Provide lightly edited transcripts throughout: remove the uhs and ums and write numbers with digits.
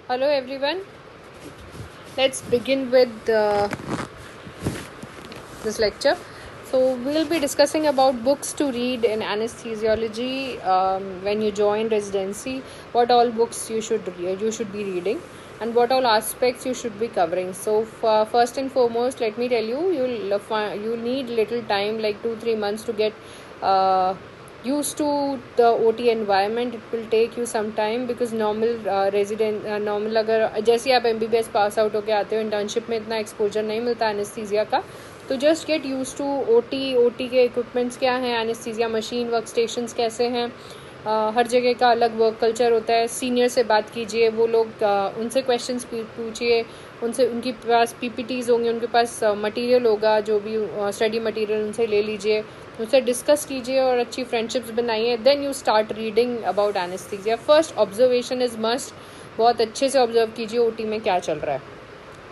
Hello everyone. Let's begin with this lecture. So we'll be discussing about books to read in anesthesiology when you join residency. What all books you should be reading, and what all aspects you should be covering. So first and foremost, let me tell you, you'll need little time, like 2-3 months, to get used to the OT environment. It will take you some time because normal अगर जैसे आप MBBS pass out होके आते हो, internship में इतना exposure नहीं मिलता एनेस्थीसिया का, तो just get use to OT के इक्विपमेंट्स क्या हैं, एनेस्थीसिया मशीन, वर्क स्टेशंस कैसे हैं, हर जगह का अलग वर्क कल्चर होता है. सीनियर से बात कीजिए, वो लोग उनसे क्वेश्चंस पूछिए, उनके पास PPTs होंगे, उनके पास मटेरियल होगा, जो भी स्टडी मटेरियल उनसे ले लीजिए, उनसे डिस्कस कीजिए और अच्छी फ्रेंडशिप्स बनाइए. Then you start reading about anaesthesia. First observation is must. बहुत अच्छे से ऑब्जर्व कीजिए ओटी में क्या चल रहा है.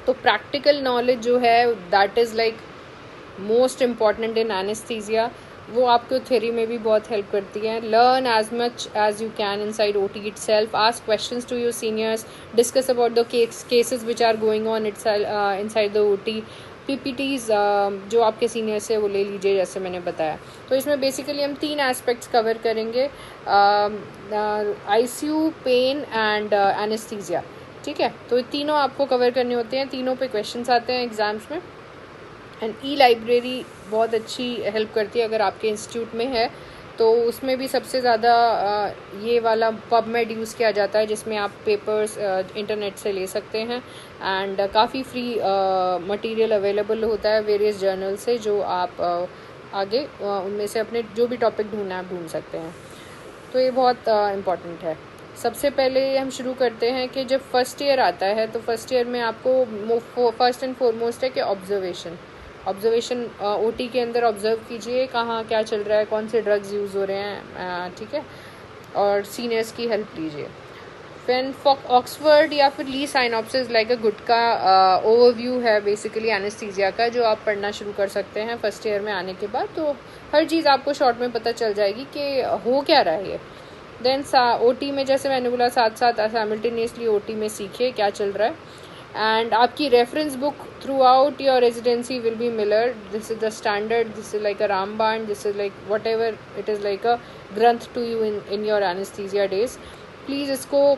तो प्रैक्टिकल नॉलेज जो है that is like most important in anaesthesia. वो आपको थ्योरी में भी बहुत हेल्प करती है. Learn as much as you can inside OT itself. Ask questions to your seniors. Discuss about the cases which are going on inside the OT. PPTs जो आपके senior से वो ले लीजिए, जैसे मैंने बताया. तो इसमें बेसिकली हम 3 एस्पेक्ट्स कवर करेंगे, ICU, पेन एंड एनेस्थीसिया. ठीक है, तो तीनों आपको कवर करने होते हैं. तीनों पे क्वेश्चंस आते हैं एग्जाम्स में. एंड लाइब्रेरी बहुत अच्छी हेल्प करती है अगर आपके इंस्टीट्यूट में है, तो उसमें भी सबसे ज़्यादा ये वाला पबमेड यूज़ किया जाता है, जिसमें आप पेपर्स इंटरनेट से ले सकते हैं. एंड काफ़ी फ्री मटेरियल अवेलेबल होता है वेरियस जर्नल से, जो आप आगे उनमें से अपने जो भी टॉपिक ढूंढना है आप ढूंढ सकते हैं. तो ये बहुत इम्पॉर्टेंट है. सबसे पहले हम शुरू करते हैं कि जब फर्स्ट ईयर आता है, तो फर्स्ट ईयर में आपको फर्स्ट एंड फॉरमोस्ट है कि ऑब्जर्वेशन ओटी के अंदर ऑब्जर्व कीजिए, कहाँ क्या चल रहा है, कौन से ड्रग्स यूज़ हो रहे हैं. ठीक है, और सीनियर्स की हेल्प लीजिए. फिर ऑक्सफर्ड या फिर ली साइनॉप्सिस लाइक अ गुड का ओवरव्यू है बेसिकली एनेस्थीसिया का, जो आप पढ़ना शुरू कर सकते हैं फर्स्ट ईयर में आने के बाद. तो हर चीज़ आपको शॉर्ट में पता चल जाएगी कि हो क्या रहा है ये. देन ओटी में, जैसे मैंने बोला, साथ साथ साइमल्टेनियसली ओटी में सीखिए क्या चल रहा है. एंड आपकी reference book throughout your residency will be Miller. This is the standard. This is like a ramban. This is like whatever it is like a granth to you in your anaesthesia days. Please इसको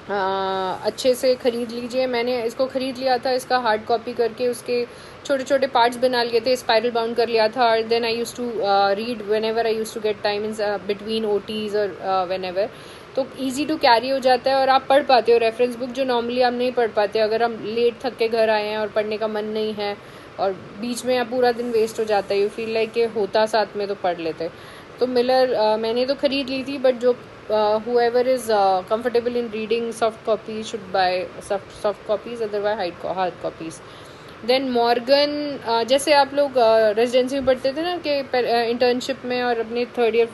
अच्छे से ख़रीद लीजिए. मैंने इसको ख़रीद लिया था, इसका हार्ड कॉपी करके उसके छोटे छोटे पार्ट्स बना लिए थे, स्पाइरल बाउंड कर लिया था. और then I use to read whenever I use to get time in between OTs और वेन एवर. तो ईजी टू कैरी हो जाता है और आप पढ़ पाते हो रेफरेंस बुक, जो नॉर्मली आप नहीं पढ़ पाते अगर हम लेट थक के घर आए हैं और पढ़ने का मन नहीं है और बीच में पूरा दिन वेस्ट हो जाता है. यू फील लाइक कि होता साथ में तो पढ़ लेते. तो मिलर मैंने तो ख़रीद ली थी, बट जो whoever is comfortable in reading soft copies should buy soft copies, otherwise hard copies. Then Morgan, जैसे आप लोग रेजिडेंसी में पढ़ते थे ना कि इंटर्नशिप में और अपने थर्ड ईयर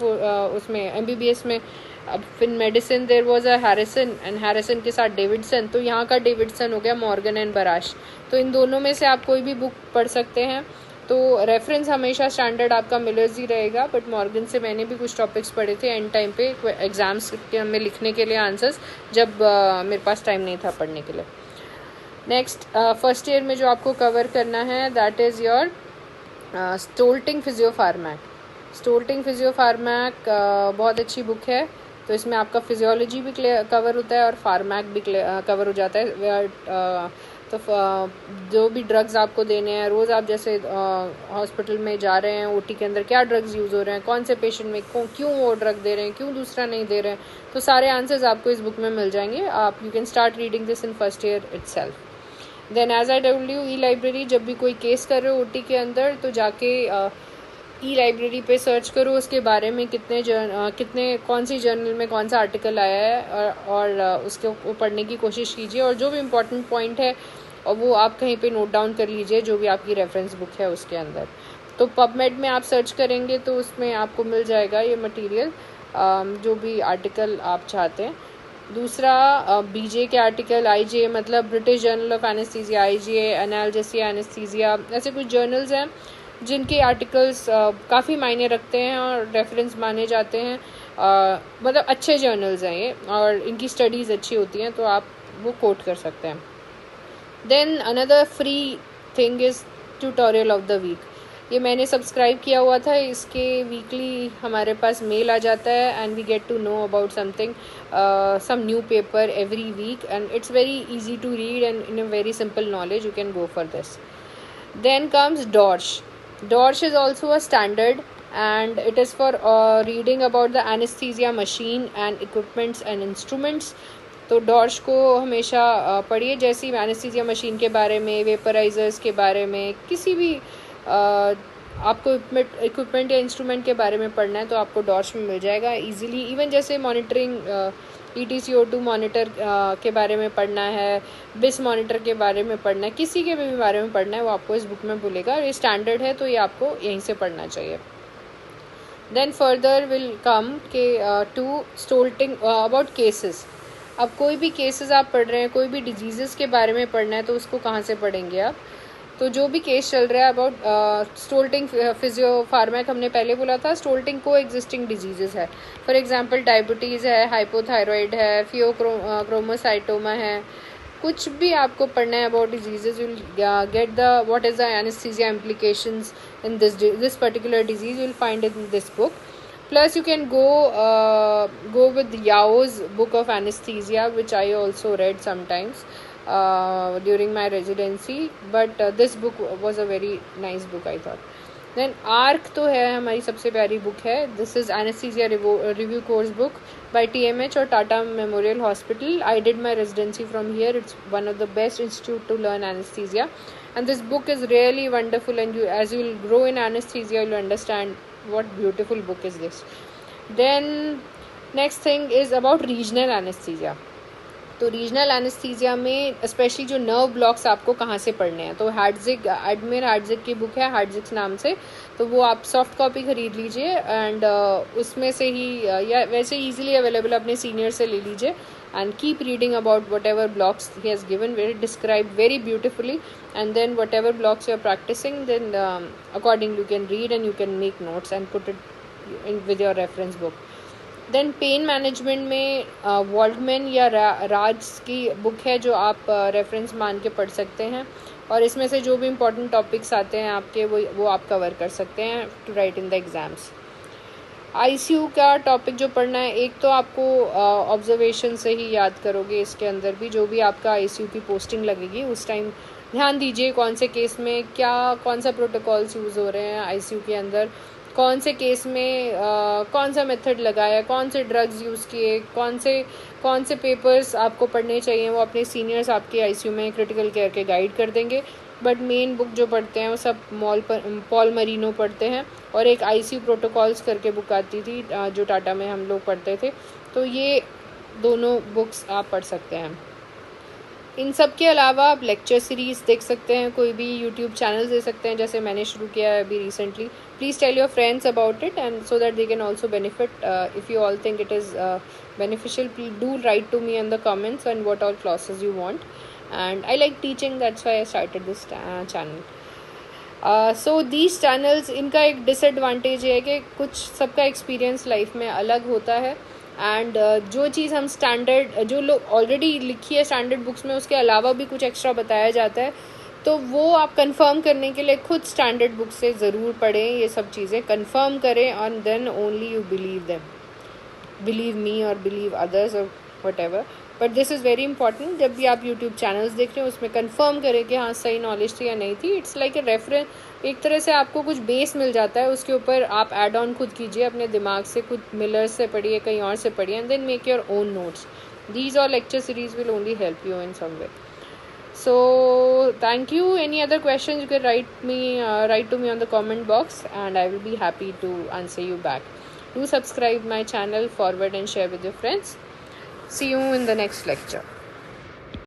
उसमें MBBS में. अब फिर medicine there was a Harrison, and Harrison के साथ डेविडसन. तो यहाँ का डेविडसन हो गया मॉर्गन एंड बराश. तो इन दोनों में से आप कोई भी बुक पढ़ सकते हैं. तो रेफरेंस हमेशा स्टैंडर्ड आपका मिलर्स ही रहेगा, बट मॉर्गन से मैंने भी कुछ टॉपिक्स पढ़े थे एंड टाइम पे एग्जाम्स में लिखने के लिए आंसर्स, जब मेरे पास टाइम नहीं था पढ़ने के लिए. नेक्स्ट, फर्स्ट ईयर में जो आपको कवर करना है दैट इज़ योर स्टोल्टिंग फिजियोफार्मैक. स्टोल्टिंग फिजियोफार्मैक बहुत अच्छी बुक है. तो इसमें आपका फिजियोलॉजी भी कवर होता है और फार्मैक भी कवर हो जाता है. तो जो भी ड्रग्स आपको देने हैं रोज़, आप जैसे हॉस्पिटल में जा रहे हैं, ओटी के अंदर क्या ड्रग्स यूज़ हो रहे हैं, कौन से पेशेंट में क्यों वो ड्रग दे रहे हैं, क्यों दूसरा नहीं दे रहे हैं, तो सारे आंसर्स आपको इस बुक में मिल जाएंगे. आप you can start reading this in first year itself. Then as I told you, e library. जब भी कोई केस कर रहे हो ओटी के अंदर, तो जाके ई लाइब्रेरी पे सर्च करो उसके बारे में, कितने कौन सी जर्नल में कौन सा आर्टिकल आया है, और उसको पढ़ने की कोशिश कीजिए. और जो भी इम्पोर्टेंट पॉइंट है और वो आप कहीं पे नोट डाउन कर लीजिए, जो भी आपकी रेफरेंस बुक है उसके अंदर. तो पबमेड में आप सर्च करेंगे तो उसमें आपको मिल जाएगा ये मटेरियल, जो भी आर्टिकल आप चाहते हैं. दूसरा, BJ के आर्टिकल, IJ मतलब British journal of anaesthesia, IJ analgesia anaesthesia, ऐसे कुछ जर्नल्स हैं जिनके आर्टिकल्स काफ़ी मायने रखते हैं और रेफरेंस माने जाते हैं. मतलब अच्छे जर्नल्स हैं ये, और इनकी स्टडीज़ अच्छी होती हैं, तो आप वो कोट कर सकते हैं. Then another free thing is tutorial of the week. ये मैंने सब्सक्राइब किया हुआ था, इसके वीकली हमारे पास मेल आ जाता है and we get to know about something, some new paper every week, and it's very easy to read and in a very simple knowledge you can go for this. Then comes DORSH. DORSH is also a standard and it is for reading about the anesthesia machine and equipments and instruments. तो डॉर्श को हमेशा पढ़िए, जैसे anaesthesia machine के बारे में, vaporisers के बारे में, किसी भी आपको इक्विपमेंट या इंस्ट्रूमेंट के बारे में पढ़ना है तो आपको डॉर्श में मिल जाएगा इजीली. इवन जैसे मॉनिटरिंग ETCO2 मॉनिटर के बारे में पढ़ना है, बिस मॉनिटर के बारे में पढ़ना है, किसी के भी बारे में पढ़ना है, वो आपको इस बुक में बोलेगा. ये स्टैंडर्ड है तो ये आपको यहीं से पढ़ना चाहिए. देन फर्दर विल कम के टू स्टोल्टिंग अबाउट केसेस. अब कोई भी केसेस आप पढ़ रहे हैं, कोई भी डिजीज़ के बारे में पढ़ना है तो उसको कहाँ से पढ़ेंगे आप. तो जो भी केस चल रहा है अबाउट स्टोल्टिंग फिजियोफार्मैक, हमने पहले बोला था स्टोल्टिंग को एग्जिस्टिंग डिजीजेस है. फॉर एग्जांपल डायबिटीज़ है, हाइपोथायरॉइड है, फियोक्रोमोसाइटोमा है, कुछ भी आपको पढ़ना है about diseases, you get the what is the anaesthesia implications in this particular disease, you will find in this book. Plus you can go with Yao's book of anesthesia, which I also read sometimes during my residency, but this book was a very nice book I thought. Then ARC तो है हमारी सबसे प्यारी book है. This is anesthesia review course book by TMH और Tata Memorial Hospital. I did my residency from here. It's one of the best institute to learn anesthesia, and this book is really wonderful, and as you will grow in anesthesia you'll understand what beautiful book is this. Then next thing is about regional anesthesia. तो regional anaesthesia में specially जो nerve blocks आपको कहाँ से पढ़ने हैं, तो हार्टजिक, एडमिर हार्टजिक की बुक है हार्टजिक्स नाम से, तो वो आप सॉफ्ट कॉपी खरीद लीजिए एंड उसमें से ही या वैसे इजीली अवेलेबल अपने सीनियर से ले लीजिए and keep reading about whatever blocks he has given, very described very beautifully, and then whatever blocks you are practicing, then accordingly you can read and you can make notes and put it in with your reference book. Then pain management में वॉल्डमैन या राज की book है जो आप reference मान के पढ़ सकते हैं, और इसमें से जो भी इम्पोर्टेंट टॉपिक्स आते हैं आपके वो आप कवर कर सकते हैं to write in the exams. ICU का टॉपिक जो पढ़ना है, एक तो आपको ऑब्जर्वेशन से ही याद करोगे, इसके अंदर भी जो भी आपका ICU की पोस्टिंग लगेगी उस टाइम ध्यान दीजिए कौन से केस में कौन सा प्रोटोकॉल्स यूज़ हो रहे हैं ICU के अंदर, कौन से केस में कौन सा मेथड लगाया, कौन से ड्रग्स यूज़ किए, कौन से पेपर्स आपको पढ़ने चाहिए, वो अपने सीनियर्स आपके ICU में क्रिटिकल केयर के गाइड कर देंगे. बट मेन बुक जो पढ़ते हैं वो सब पॉल मरीनो पढ़ते हैं, और एक ICU प्रोटोकॉल्स करके बुक आती थी जो टाटा में हम लोग पढ़ते थे. तो ये दोनों बुक्स आप पढ़ सकते हैं. इन सब के अलावा आप लेक्चर सीरीज़ देख सकते हैं, कोई भी यूट्यूब चैनल दे सकते हैं जैसे मैंने शुरू किया है अभी recently. Please tell your friends about it and so that they can also benefit. If you all think it is beneficial, please do write to me in the comments and what all classes you want. And I like teaching, that's why I started this channel. So these channels, इनका एक disadvantage है कि कुछ सबका experience life में अलग होता है, एंड जो चीज़ हम स्टैंडर्ड जो लोग ऑलरेडी लिखी है स्टैंडर्ड बुक्स में उसके अलावा भी कुछ एक्स्ट्रा बताया जाता है, तो वो आप कंफर्म करने के लिए खुद स्टैंडर्ड बुक से ज़रूर पढ़ें, ये सब चीज़ें कंफर्म करें, and then only you believe them, believe me और बिलीव अदर्स और whatever. But this is very important. जब भी आप यूट्यूब चैनल्स देख रहे हो उसमें कंफर्म करें कि हाँ सही नॉलेज थी या नहीं थी. इट्स लाइक ए रेफरेंस, एक तरह से आपको कुछ बेस मिल जाता है, उसके ऊपर आप ऐड ऑन खुद कीजिए अपने दिमाग से, खुद मिलर से पढ़िए, कहीं और से पढ़िए, and then make your own notes. These all lecture series will only help you in some way. So thank you. Any other questions you can write to me on the comment box and I will be happy to answer you back. Do subscribe my channel, forward and share with your friends. See you in the next lecture.